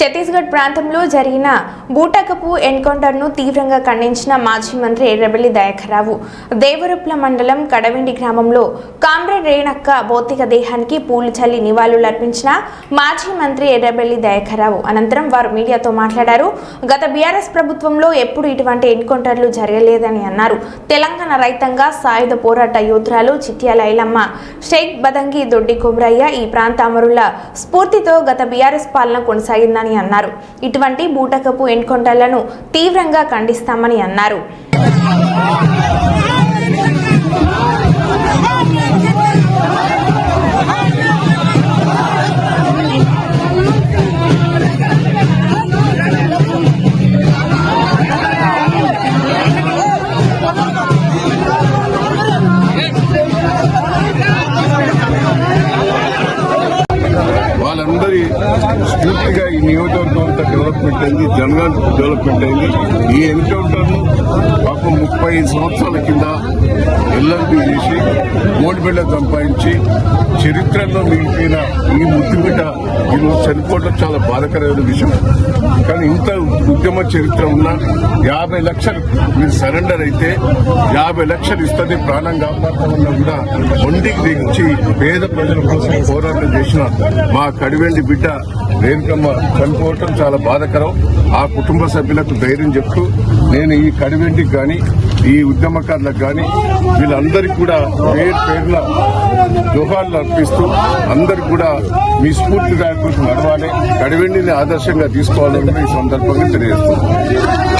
ఛత్తీస్గఢ్ ప్రాంతంలో జరిగిన బూటకపు ఎన్కౌంటర్ను తీవ్రంగా ఖండించిన మాజీ మంత్రి ఎర్రబెల్లి దయాకర్రావు దేవరుప్ల మండలం కడవెండి గ్రామంలో కామ్రేడ్ రేణక్క భౌతిక దేహానికి పూలు చల్లి నివాళులర్పించిన మాజీ మంత్రి ఎర్రబెల్లి దయాకర్రావు అనంతరం వారు మీడియాతో మాట్లాడారు. గత బీఆర్ఎస్ ప్రభుత్వంలో ఎప్పుడు ఇటువంటి ఎన్కౌంటర్లు జరగలేదని అన్నారు. తెలంగాణ రైతంగా సాయుధ పోరాట యోధురాలు చిట్యాల ఐలమ్మ, షేక్ బదంగి దొడ్డి కొమరయ్య ఈ ప్రాంత అమరుల స్ఫూర్తితో గత బీఆర్ఎస్ పాలన కొనసాగిందని అన్నారు. ఇటువంటి బూటకపు ఎన్కౌంటర్లను తీవ్రంగా ఖండిస్తామని అన్నారు. వాళ్ళందరి స్ఫూర్తిగా ఈ నియోజకవర్గం అంతా డెవలప్మెంట్ అయింది, జనగాం డెవలప్మెంట్ అయింది. ఈ ఎన్కౌంటర్ను పాపం 35 సంవత్సరాల కింద ఎల్ఎల్బి చేసి మోడిబిడ్డ సంపాదించి చరిత్రలో మిగిలిపోయిన ఈ ముద్దుబిడ్డ ఈరోజు చనిపోవడం చాలా బాధాకరమైన విషయం. కానీ ఇంత ఉద్యమ చరిత్ర ఉన్నా 50 లక్షలు మీరు సరెండర్ అయితే 50 లక్షలు ఇస్తుంది ప్రాణం కాపాడతామన్నా కూడా ఒంటికి దించి పేద ప్రజల కోసం పోరాటం చేసిన మా కడివెండి బిడ్డ రేణుకమ్మ చనిపోవటం చాలా బాధాకరం. ఆ కుటుంబ సభ్యులకు ధైర్యం చెప్తూ నేను ఈ కడివెండికి కానీ ఈ ఉద్యమకారులకు కానీ వీళ్ళందరికీ కూడా పేర్ల జోహార్లు అర్పిస్తూ అందరికి కూడా మీ స్ఫూర్తిదాయకులకు నడవాలి, కడివెండిని ఆదర్శంగా తీసుకోవాలని ఈ సందర్భంగా తెలియజేస్తున్నాను.